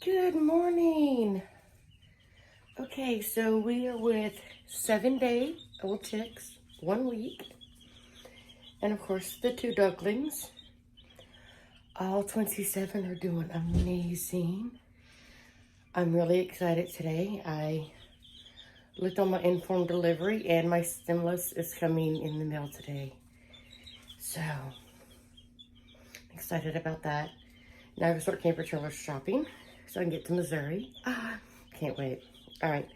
Good morning. Okay, so we are with 7-day-old chicks, 1 week, and of course the 2 ducklings. All 27 are doing amazing. I'm really excited today. I looked on my informed delivery and my stimulus is coming in the mail today. So, excited about that. Now I have to start camper trailer shopping so I can get to Missouri. Can't wait. All right.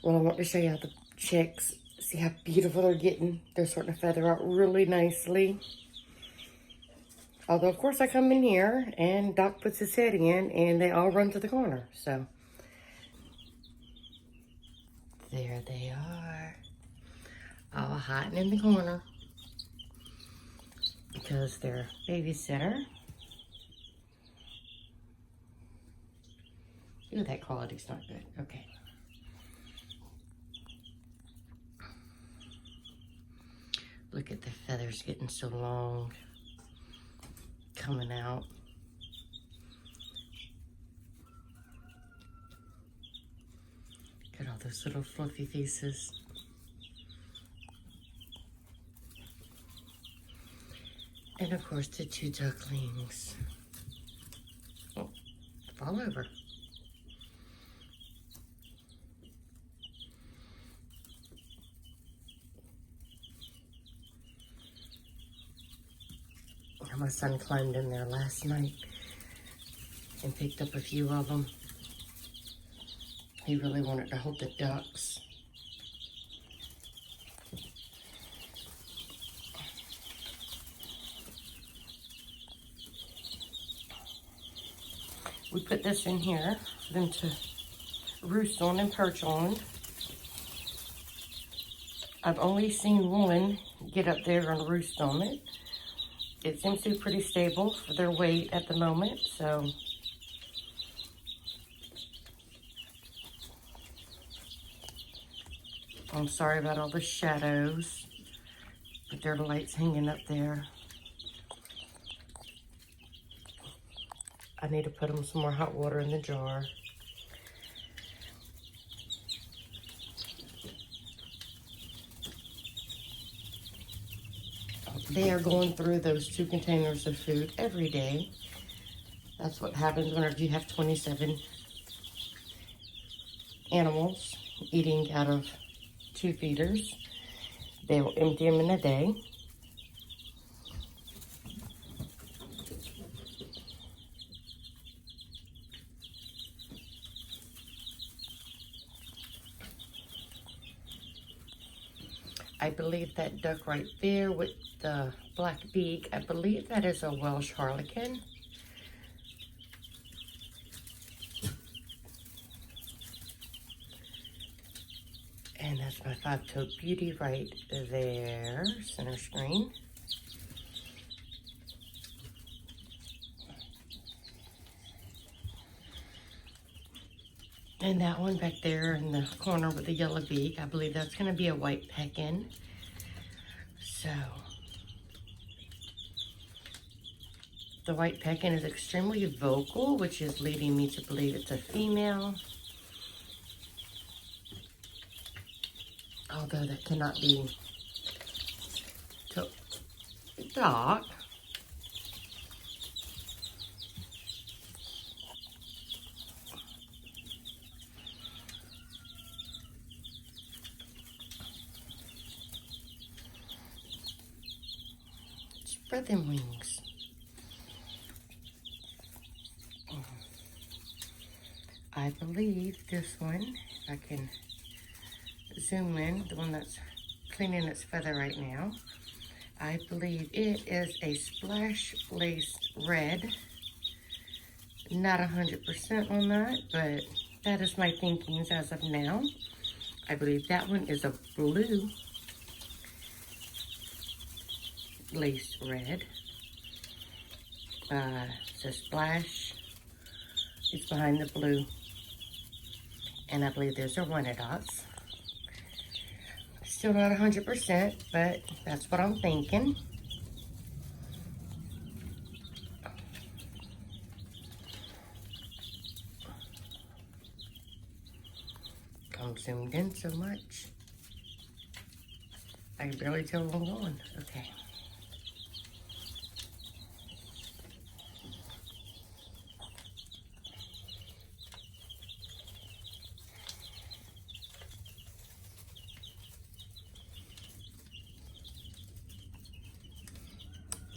Well, I want to show you how the chicks, see how beautiful they're getting. They're starting to feather out really nicely. Although, of course, I come in here and Doc puts his head in and they all run to the corner. So, there they are. All hiding in the corner because their babysitter. Ooh, that quality's not good. Okay. Look at the feathers getting so long, coming out. Look at all those little fluffy faces. And of course the 2 ducklings. Oh, fall over. My son climbed in there last night and picked up a few of them. He really wanted to hold the ducks. We put this in here for them to roost on and perch on. I've only seen one get up there and roost on it. It seems to be pretty stable for their weight at the moment, so I'm sorry about all the shadows, but their light's hanging up there. I need to put them some more hot water in the jar. They are going through those 2 containers of food every day. That's what happens whenever you have 27 animals eating out of 2 feeders. They will empty them in a day. I believe that duck right there with the black beak, I believe that is a Welsh Harlequin. And that's my 5-toed beauty right there, center screen. And that one back there in the corner with the yellow beak, I believe that's going to be a white pekin. So, the white pekin is extremely vocal, which is leading me to believe it's a female. Although that cannot be Doc. Spread them wings. I believe this one, if I can zoom in, the one that's cleaning its feather right now, I believe it is a splash laced red. Not 100% on that, but that is my thinkings as of now. I believe that one is a blue lace red. So splash is behind the blue. And I believe those are Wyandottes. Still not 100%, but that's what I'm thinking. I'm zoomed in so much. I can barely tell where I'm going. Okay.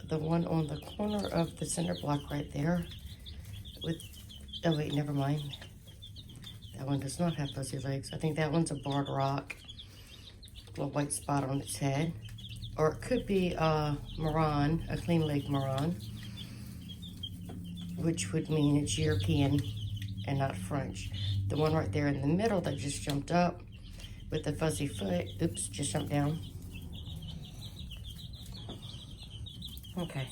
The one on the corner of the center block right there with, oh wait, never mind. That one does not have fuzzy legs. I think that one's a barred rock. Little white spot on its head. Or it could be a Moran, a clean leg Moran, which would mean it's European and not French. The one right there in the middle that just jumped up with the fuzzy foot, oops, just jumped down. Okay,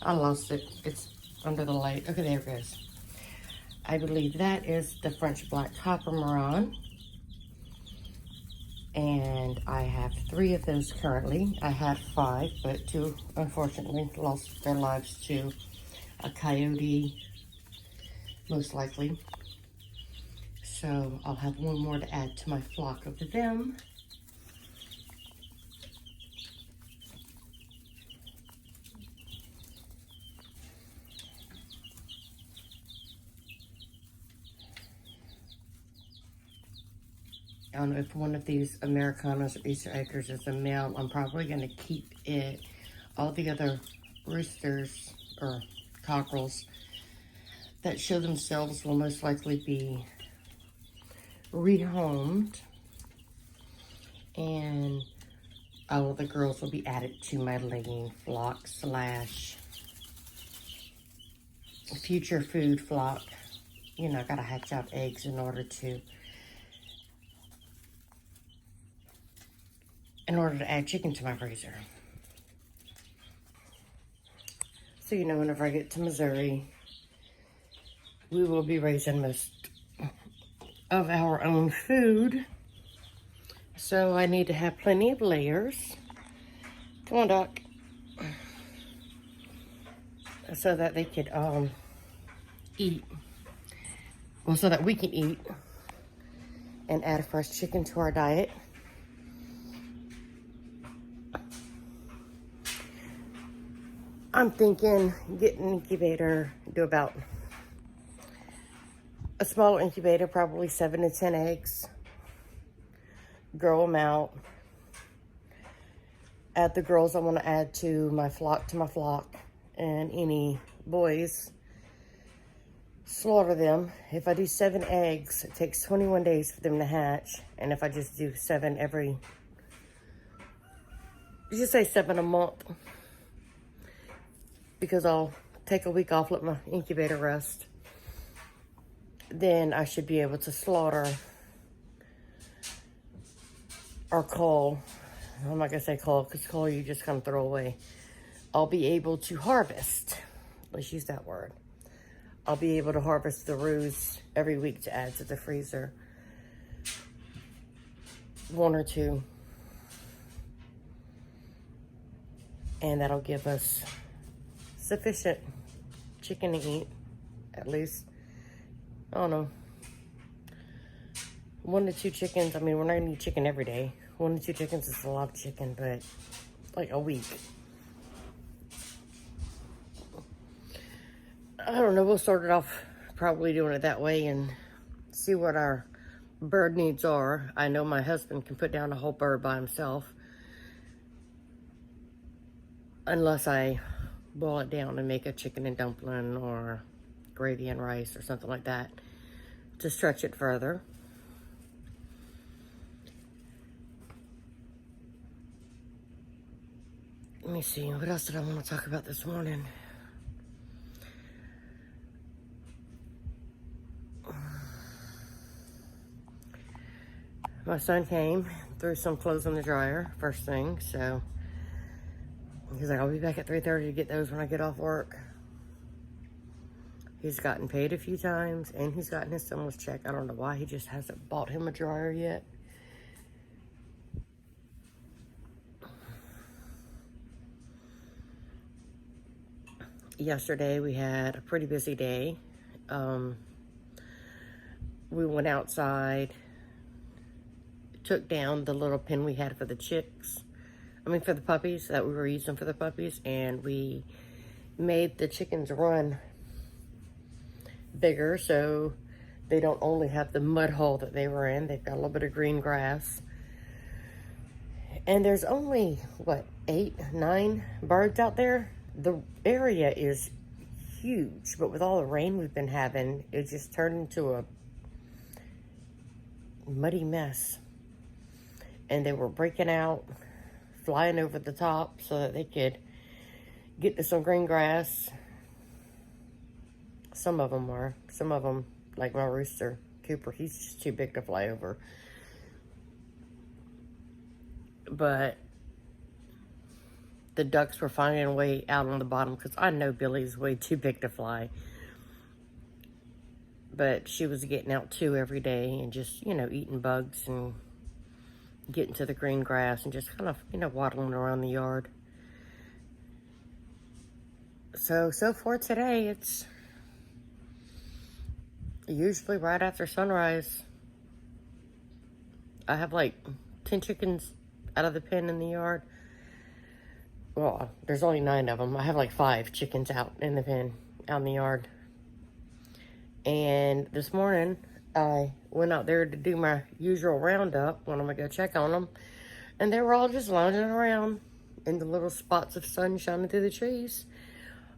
I lost it. It's under the light. Okay, there it goes. I believe that is the French Black Copper Moran. And I have 3 of those currently. I had 5, but 2 unfortunately lost their lives to a coyote, most likely. So I'll have 1 more to add to my flock of them. I don't know if one of these Americanos or Easter Acres is a male. I'm probably going to keep it. All the other roosters or cockerels that show themselves will most likely be rehomed. And all of the girls will be added to my laying flock slash future food flock. You know, I got to hatch out eggs in order to add chicken to my freezer. So, you know, whenever I get to Missouri, we will be raising most of our own food. So I need to have plenty of layers. Come on, Doc. So that they could eat. Well, so that we can eat and add a fresh chicken to our diet. I'm thinking get an incubator, do about a smaller incubator, probably 7 to 10 eggs. Grow them out. Add the girls I want to add to my flock, and any boys. Slaughter them. If I do 7 eggs, it takes 21 days for them to hatch. And if I just do 7 every, just say 7 a month. Because I'll take a week off, let my incubator rest. Then I should be able to slaughter or cull. I'm not going to say cull, because cull you just kind of throw away. I'll be able to harvest. Let's use that word. I'll be able to harvest the roos every week to add to the freezer. 1 or 2. And that'll give us sufficient chicken to eat, at least. I don't know. 1 to 2 chickens. I mean, we're not gonna eat chicken every day. 1 to 2 chickens is a lot of chicken, but like a week. I don't know. We'll start it off probably doing it that way and see what our bird needs are. I know my husband can put down a whole bird by himself. Unless I boil it down and make a chicken and dumpling or gravy and rice or something like that to stretch it further. Let me see, what else did I want to talk about this morning? My son came, threw some clothes in the dryer first thing, so he's like, I'll be back at 3:30 to get those when I get off work. He's gotten paid a few times, and he's gotten his stimulus check. I don't know why he just hasn't bought him a dryer yet. Yesterday, we had a pretty busy day. We went outside took down the little pen we had for the chicks. I mean, for the puppies, that we were using for the puppies. And we made the chickens run bigger, so they don't only have the mud hole that they were in. They've got a little bit of green grass. And there's only, what, 8, 9 birds out there? The area is huge, but with all the rain we've been having, it just turned into a muddy mess. And they were breaking out, flying over the top so that they could get to some green grass. Some of them were. Some of them, like my rooster, Cooper, he's just too big to fly over. But the ducks were finding a way out on the bottom because I know Billy's way too big to fly. But she was getting out too every day and just, you know, eating bugs and getting to the green grass and just kind of, you know, waddling around the yard. So for today, it's usually right after sunrise. I have like 10 chickens out of the pen in the yard. Well, there's only 9 of them. I have like 5 chickens out in the pen, out in the yard. And this morning, I went out there to do my usual roundup when I'm going to go check on them. And they were all just lounging around in the little spots of sun shining through the trees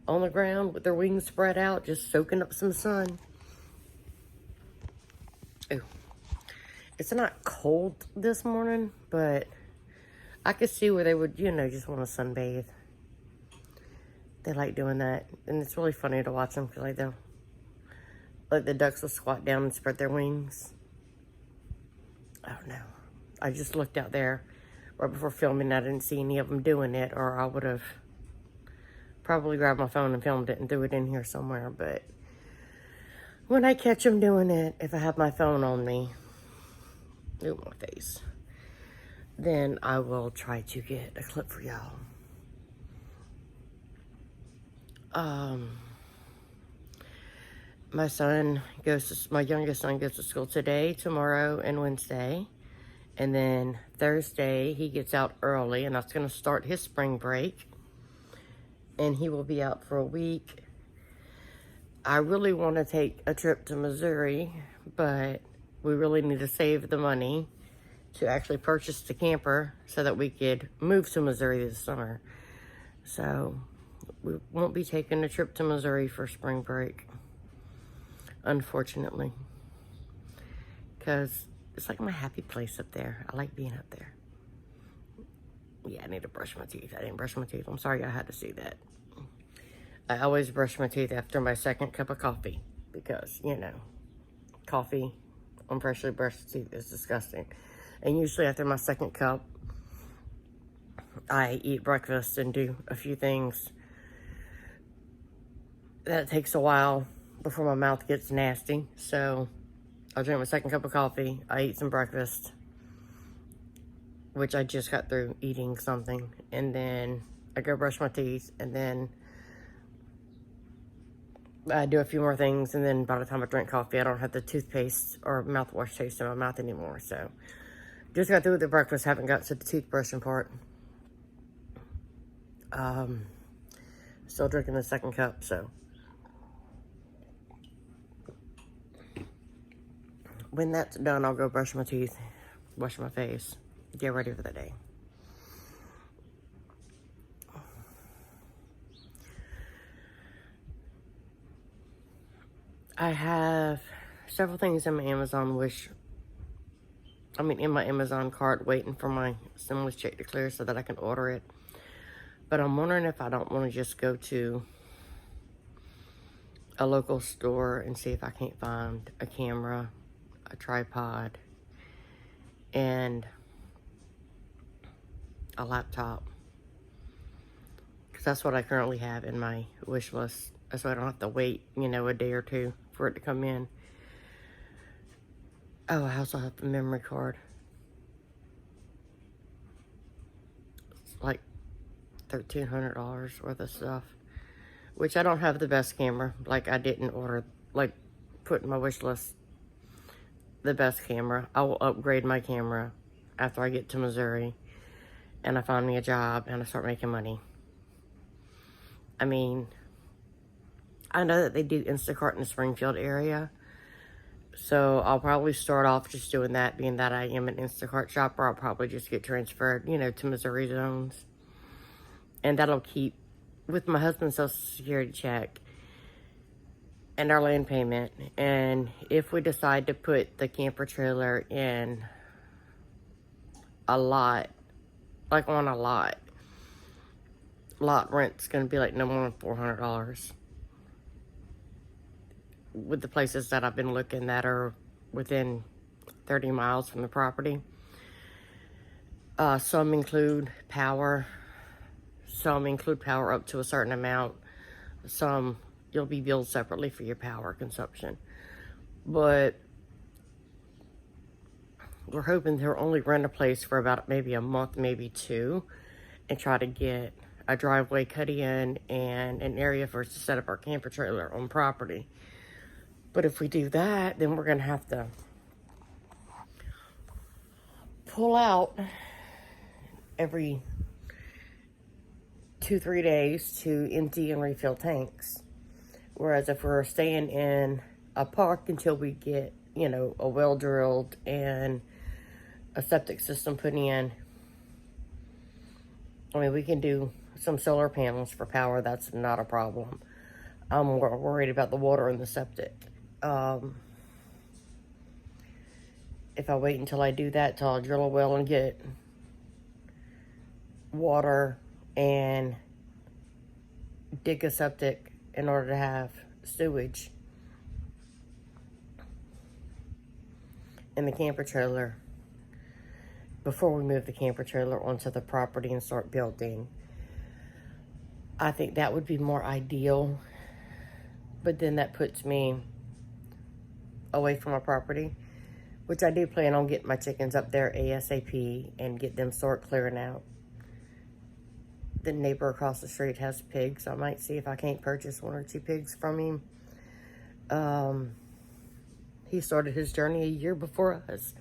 on the ground with their wings spread out, just soaking up some sun. Ooh. It's not cold this morning, but I could see where they would, you know, just want to sunbathe. They like doing that. And it's really funny to watch them because like the ducks will squat down and spread their wings. I don't know. I just looked out there right before filming. I didn't see any of them doing it, or I would have probably grabbed my phone and filmed it and threw it in here somewhere. But when I catch them doing it, if I have my phone on me, ooh, my face, then I will try to get a clip for y'all. My youngest son goes to school today, tomorrow, and Wednesday. And then Thursday, he gets out early, and that's going to start his spring break. And he will be out for a week. I really want to take a trip to Missouri, but we really need to save the money to actually purchase the camper so that we could move to Missouri this summer. So we won't be taking a trip to Missouri for spring break, unfortunately, because it's like my happy place up there. I like being up there. Yeah, I need to brush my teeth. I didn't brush my teeth. I'm sorry I had to see that. I always brush my teeth after my second cup of coffee because, you know, coffee on freshly brushed teeth is disgusting. And usually after my second cup, I eat breakfast and do a few things. That takes a while before my mouth gets nasty. So I'll drink my second cup of coffee. I eat some breakfast, which I just got through eating something. And then I go brush my teeth. And then I do a few more things. And then by the time I drink coffee, I don't have the toothpaste or mouthwash taste in my mouth anymore. So just got through with the breakfast. Haven't got to the toothbrushing part. Still drinking the second cup, so when that's done, I'll go brush my teeth, wash my face, get ready for the day. I have several things in my Amazon in my Amazon cart waiting for my stimulus check to clear so that I can order it. But I'm wondering if I don't want to just go to a local store and see if I can't find a camera, a tripod, and a laptop. Because that's what I currently have in my wish list. So I don't have to wait, you know, a day or two for it to come in. Oh, I also have a memory card. It's like $1,300 worth of stuff, which I don't have the best camera. Like, I didn't order, like, put in my wish list the best camera. I will upgrade my camera after I get to Missouri and I find me a job and I start making money. I mean, I know that they do Instacart in the Springfield area, so I'll probably start off just doing that, being that I am an Instacart shopper. I'll probably just get transferred, you know, to Missouri zones. And that'll keep, with my husband's Social Security check and our land payment. And if we decide to put the camper trailer in a lot, like on a lot rent's going to be like no more than $400. With the places that I've been looking that are within 30 miles from the property. Some include power. Some include power up to a certain amount. Some you'll be billed separately for your power consumption. But we're hoping they'll only rent a place for about maybe a month, maybe two, and try to get a driveway cut in and an area for us to set up our camper trailer on property. But if we do that, then we're going to have to pull out every 2-3 days to empty and refill tanks. Whereas if we're staying in a park until we get, you know, a well drilled and a septic system put in, I mean, we can do some solar panels for power. That's not a problem. I'm more worried about the water in the septic. If I wait until I do that, till I drill a well and get water and dig a septic in order to have sewage in the camper trailer, before we move the camper trailer onto the property and start building, I think that would be more ideal. But then that puts me away from my property, which I do plan on getting my chickens up there ASAP and get them start clearing out. The neighbor across the street has pigs. I might see if I can't purchase 1 or 2 pigs from him. He started his journey a year before us.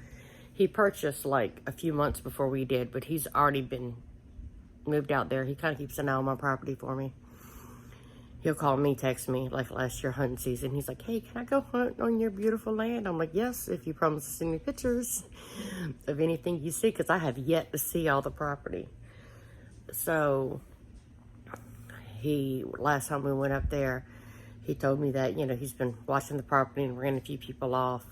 He purchased like a few months before we did, but he's already been moved out there. He kind of keeps an eye on my property for me. He'll call me, text me, like last year hunting season. He's like, hey, can I go hunt on your beautiful land? I'm like, yes, if you promise to send me pictures of anything you see, because I have yet to see all the property. So last time we went up there, he told me that, you know, he's been watching the property and ran a few people off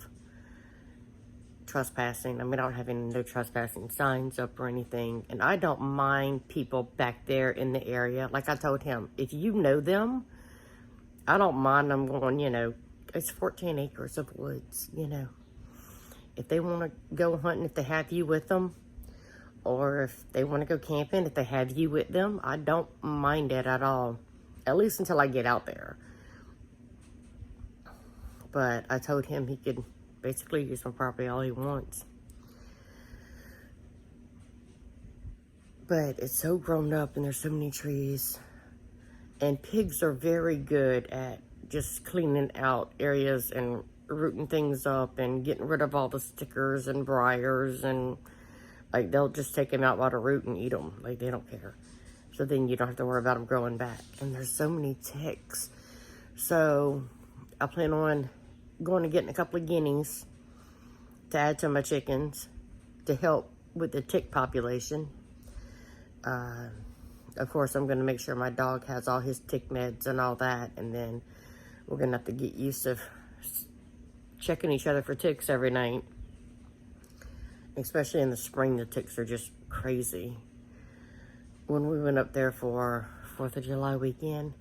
trespassing. I mean, I don't have any no trespassing signs up or anything. And I don't mind people back there in the area. Like I told him, if you know them, I don't mind them going, you know, it's 14 acres of woods, you know. If they want to go hunting, if they have you with them, or if they want to go camping, if they have you with them, I don't mind it at all. At least until I get out there. But I told him he could basically use my property all he wants. But it's so grown up and there's so many trees. And pigs are very good at just cleaning out areas and rooting things up and getting rid of all the stickers and briars, and like they'll just take them out by the root and eat them. Like they don't care. So then you don't have to worry about them growing back. And there's so many ticks. So I plan on going to getting a couple of guineas to add to my chickens to help with the tick population. Of course, I'm going to make sure my dog has all his tick meds and all that. And then we're going to have to get used to checking each other for ticks every night. Especially in the spring, the ticks are just crazy. When we went up there for 4th of July weekend,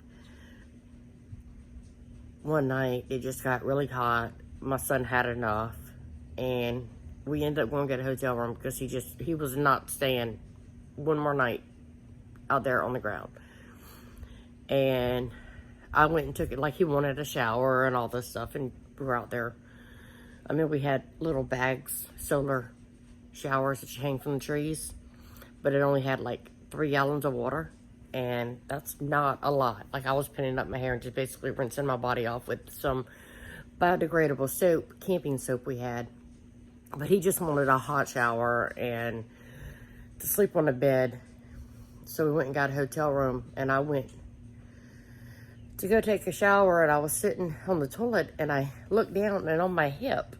one night it just got really hot. My son had enough, and we ended up going to get a hotel room because he was not staying one more night out there on the ground. And I went and took it, like he wanted a shower and all this stuff, and we were out there. I mean, we had little bags, solar showers that you hang from the trees, but it only had like 3 gallons of water, and that's not a lot. Like I was pinning up my hair and just basically rinsing my body off with some biodegradable soap, camping soap we had, But he just wanted a hot shower and to sleep on the bed. So we went and got a hotel room, and I went to go take a shower, and I was sitting on the toilet, and I looked down, and on my hip,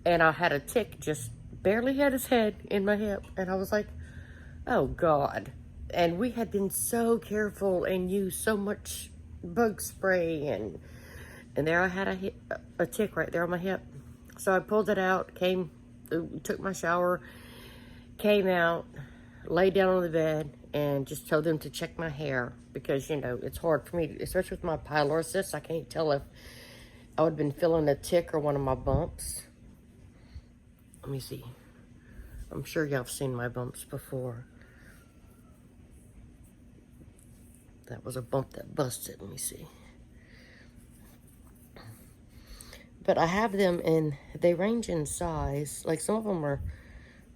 and I had a tick just barely had his head in my hip, and I was like, oh God. And we had been so careful and used so much bug spray, and there I had a tick right there on my hip. So I pulled it out, took my shower, came out, laid down on the bed, and just told them to check my hair, because, you know, it's hard for me, especially with my pylori cyst. I can't tell if I would have been feeling a tick or one of my bumps. Let me see. I'm sure y'all have seen my bumps before. That was a bump that busted. Let me see. But I have them in, they range in size. Like, some of them are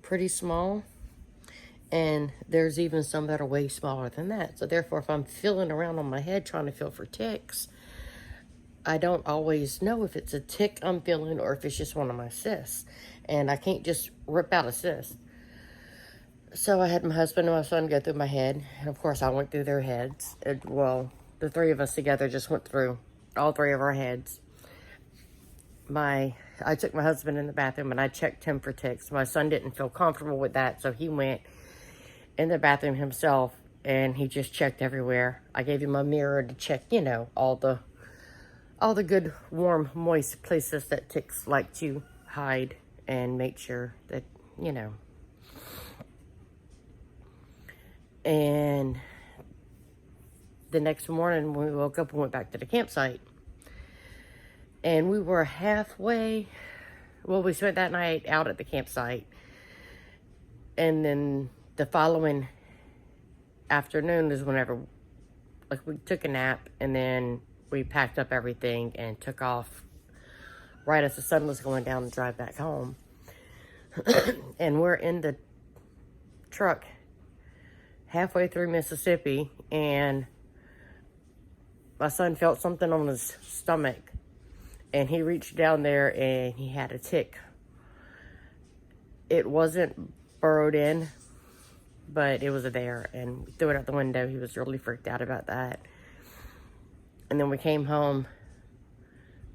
pretty small, and there's even some that are way smaller than that. So therefore, if I'm feeling around on my head trying to feel for ticks, I don't always know if it's a tick I'm feeling or if it's just one of my cysts. And I can't just rip out a cyst. So I had my husband and my son go through my head. And of course, I went through their heads. Well, the three of us together just went through all three of our heads. I took my husband in the bathroom and I checked him for ticks. My son didn't feel comfortable with that, so he went in the bathroom himself and he just checked everywhere. I gave him a mirror to check, you know, all the good, warm, moist places that ticks like to hide, and make sure that, you know. And the next morning when we woke up, we went back to the campsite. And we were halfway, well, we spent that night out at the campsite. And then the following afternoon is whenever, like, we took a nap, and then we packed up everything and took off right as the sun was going down to drive back home. And we're in the truck halfway through Mississippi, and my son felt something on his stomach. And he reached down there and he had a tick. It wasn't burrowed in, but it was there. And we threw it out the window. He was really freaked out about that. And then we came home,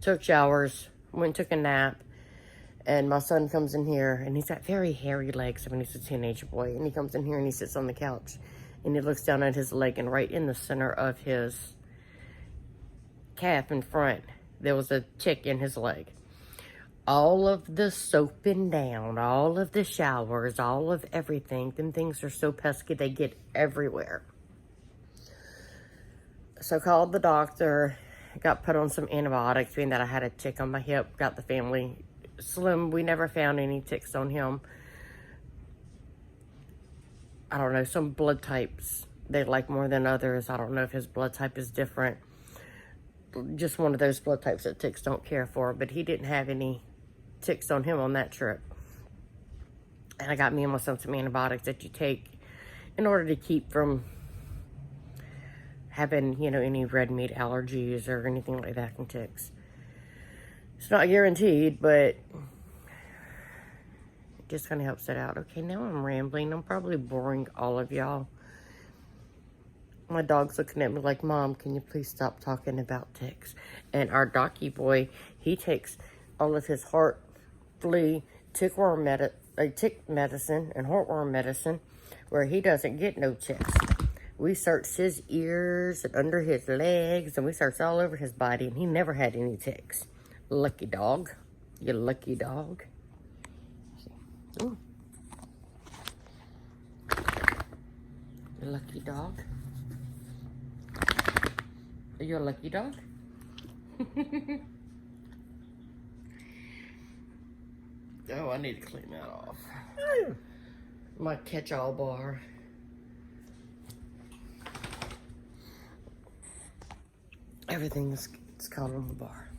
took showers, went and took a nap. And my son comes in here, and he's got very hairy legs. I mean, he's a teenage boy. And he comes in here and he sits on the couch. And he looks down at his leg, and right in the center of his calf in front, there was a tick in his leg. All of the soaping down, all of the showers, all of everything, them things are so pesky, they get everywhere. So I called the doctor, got put on some antibiotics, being that I had a tick on my hip, got the family. Slim, we never found any ticks on him. I don't know, some blood types they like more than others. I don't know if his blood type is different. Just one of those blood types that ticks don't care for, but he didn't have any ticks on him on that trip. And I got me and my son some antibiotics that you take in order to keep from having, you know, any red meat allergies or anything like that from ticks. It's not guaranteed, but it just kind of helps it out. Okay, now I'm rambling. I'm probably boring all of y'all. My dog's looking at me like, Mom, can you please stop talking about ticks? And our docky boy, he takes all of his heart, flea, tick medicine and heartworm medicine, where he doesn't get no ticks. We searched his ears and under his legs, and we searched all over his body, and he never had any ticks. Lucky dog. You lucky dog. Ooh. You lucky dog. Are you a lucky dog? Oh, I need to clean that off. My catch-all bar. Everything's caught on the bar.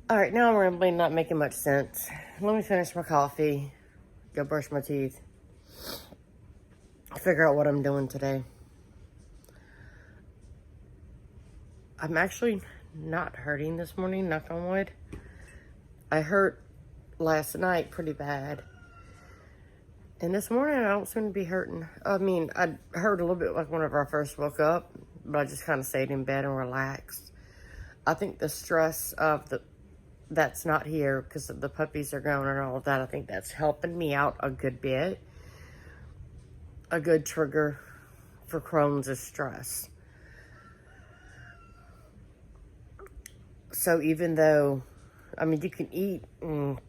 All right, now I'm rambling, not making much sense. Let me finish my coffee, go brush my teeth, figure out what I'm doing today. I'm actually not hurting this morning, knock on wood. I hurt last night pretty bad. And this morning, I don't seem to be hurting. I mean, I hurt a little bit like whenever I first woke up, but I just kind of stayed in bed and relaxed. I think the stress of that's not here because the puppies are gone and all of that, I think that's helping me out a good bit. A good trigger for Crohn's is stress. So even though, I mean, you can eat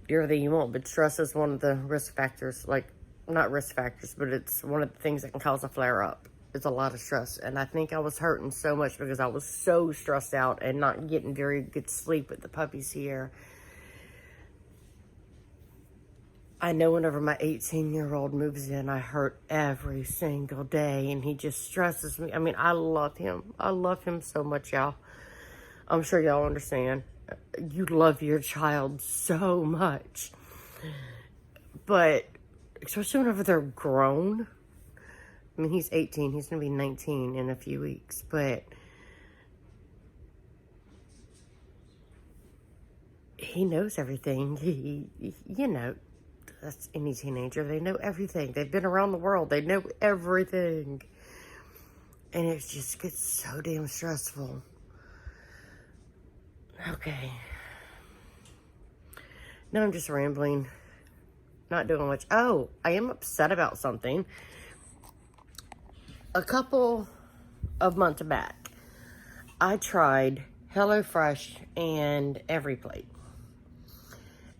everything you want, but stress is one of the risk factors, like, not risk factors, but it's one of the things that can cause a flare-up. It's a lot of stress. And I think I was hurting so much because I was so stressed out and not getting very good sleep with the puppies here. I know whenever my 18-year-old moves in, I hurt every single day, and he just stresses me. I mean, I love him. I love him so much, y'all. I'm sure y'all understand. You love your child so much. But especially whenever they're grown. I mean, he's 18. He's going to be 19 in a few weeks. But he knows everything. You know, that's any teenager. They know everything. They've been around the world. They know everything. And it just gets so damn stressful. Okay. Now I'm just rambling. Not doing much. Oh, I am upset about something. A couple of months back, I tried HelloFresh and EveryPlate.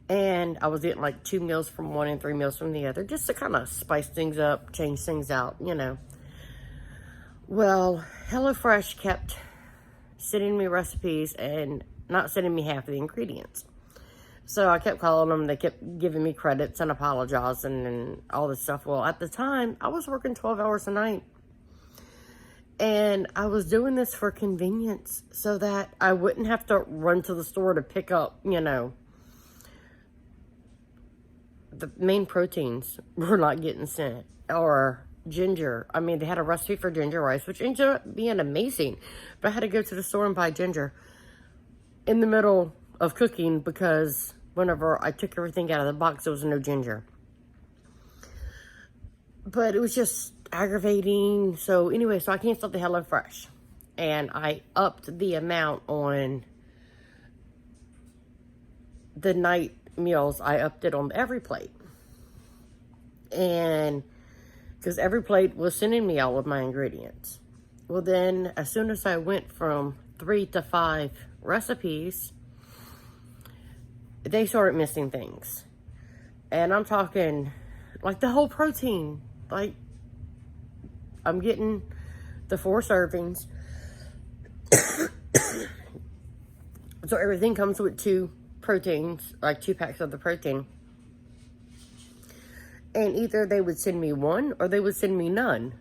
And I was getting like 2 meals from one and 3 meals from the other, just to kind of spice things up, change things out, you know. Well, HelloFresh kept sending me recipes and not sending me half of the ingredients. So I kept calling them. They kept giving me credits and apologizing and all this stuff. Well, at the time, I was working 12 hours a night. And I was doing this for convenience so that I wouldn't have to run to the store to pick up, you know. The main proteins were not getting sent. Or ginger. I mean, they had a recipe for ginger rice, which ended up being amazing. But I had to go to the store and buy ginger in the middle of cooking because whenever I took everything out of the box, there was no ginger. But it was just aggravating. So anyway, so I canceled the HelloFresh. And I upped the amount on the night meals. I upped it on EveryPlate. And because EveryPlate was sending me all of my ingredients. Well then, as soon as I went from 3 to 5 recipes, they started missing things. And I'm talking like the whole protein. Like, I'm getting the 4 servings. So everything comes with 2 proteins, like 2 packs of the protein. And either they would send me 1 or they would send me none.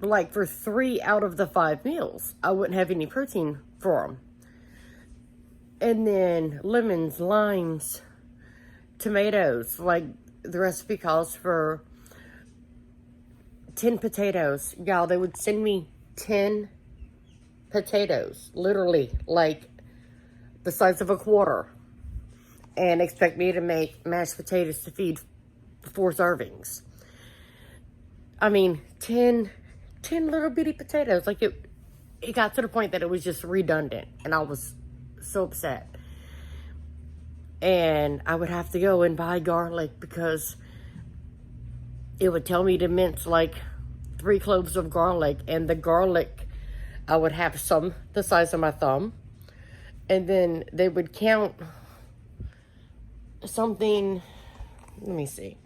Like for 3 out of the 5 meals, I wouldn't have any protein for them. And then lemons, limes, tomatoes. Like the recipe calls for 10 potatoes. Y'all, they would send me 10 potatoes. Literally, like the size of a quarter. And expect me to make mashed potatoes to feed 4 servings. I mean, 10 little bitty potatoes. Like it got to the point that it was just redundant. And I was so upset. And I would have to go and buy garlic because it would tell me to mince like 3 cloves of garlic. And the garlic, I would have some the size of my thumb. And then they would count something, let me see.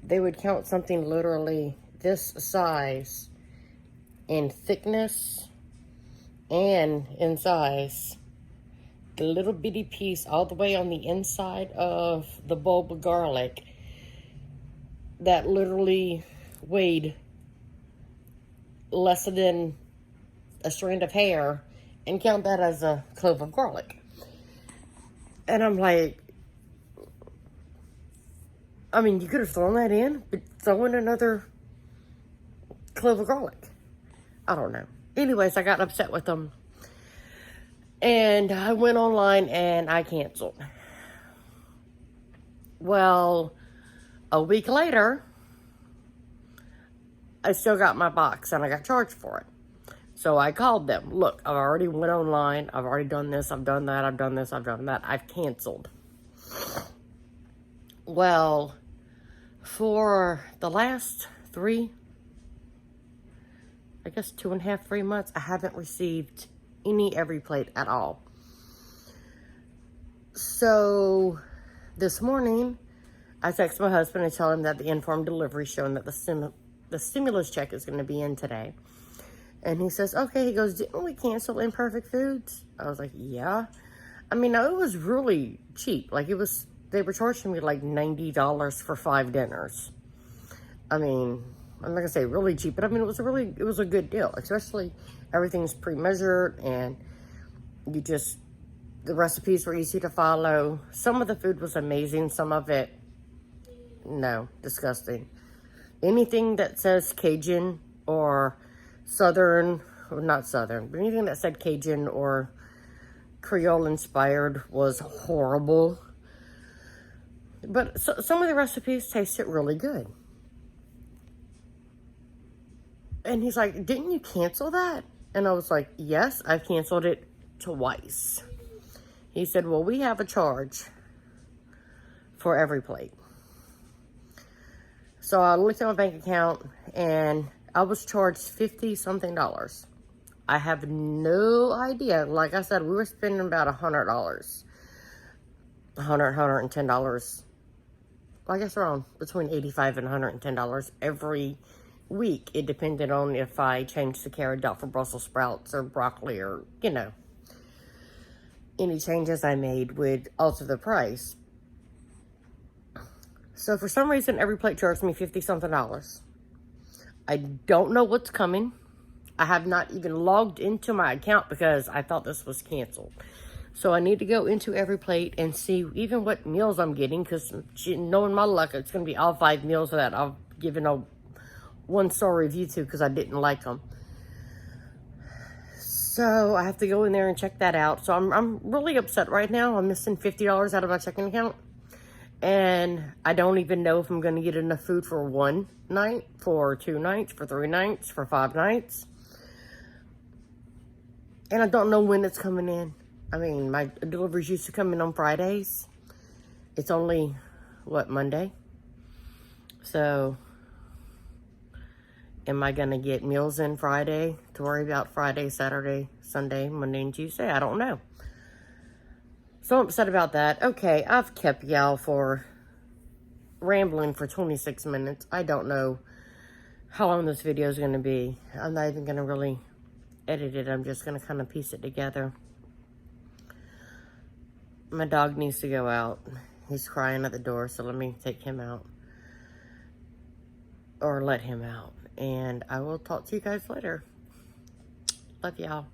They would count something literally this size in thickness and in size. The little bitty piece all the way on the inside of the bulb of garlic that literally weighed less than a strand of hair, and count that as a clove of garlic. And I'm like, I mean, you could have thrown that in, but throw in another clove of garlic. I don't know. Anyways, I got upset with them. And I went online and I canceled. Well, a week later, I still got my box and I got charged for it. So I called them. Look, I've already went online. I've already done this. I've done that. I've done this. I've done that. I've canceled. Well, for the last 2.5, 3 months, I haven't received any Every Plate at all. So this morning, I text my husband and tell him that the informed delivery showing that the stimulus check is going to be in today. And he says, okay. He goes, didn't we cancel Imperfect Foods? I was like, yeah. I mean, no, it was really cheap. Like, they were charging me like $90 for 5 dinners. I mean, I'm not going to say really cheap, but I mean, it was a good deal. Especially everything's pre-measured and the recipes were easy to follow. Some of the food was amazing. Some of it, no, disgusting. Anything that says Cajun or Southern, or not Southern, but anything that said Cajun or Creole inspired was horrible. But some of the recipes tasted really good. And he's like, didn't you cancel that? And I was like, yes, I've canceled it twice. He said, well, we have a charge for Every Plate. So I looked at my bank account and I was charged $50-something. I have no idea. Like I said, we were spending about $100. $110. I guess around between $85 and $110 every week. It depended on if I changed the carrot out for Brussels sprouts or broccoli or, any changes I made would alter the price. So for some reason, Every Plate charged me $50-something. I don't know what's coming. I have not even logged into my account because I thought this was canceled. So I need to go into Every Plate and see even what meals I'm getting, because knowing my luck, it's going to be all 5 meals that I've given a 1-star review to because I didn't like them. So I have to go in there and check that out. So I'm really upset right now. I'm missing $50 out of my checking account. And I don't even know if I'm going to get enough food for 1 night, for 2 nights, for 3 nights, for 5 nights. And I don't know when it's coming in. I mean, my deliveries used to come in on Fridays. It's only, Monday? So, am I going to get meals in Friday to worry about Friday, Saturday, Sunday, Monday, and Tuesday? I don't know. So I'm upset about that. Okay, I've kept y'all for rambling for 26 minutes. I don't know how long this video is going to be. I'm not even going to really edit it. I'm just going to kind of piece it together. My dog needs to go out. He's crying at the door, so let me take him out. Or let him out. And I will talk to you guys later. Love y'all.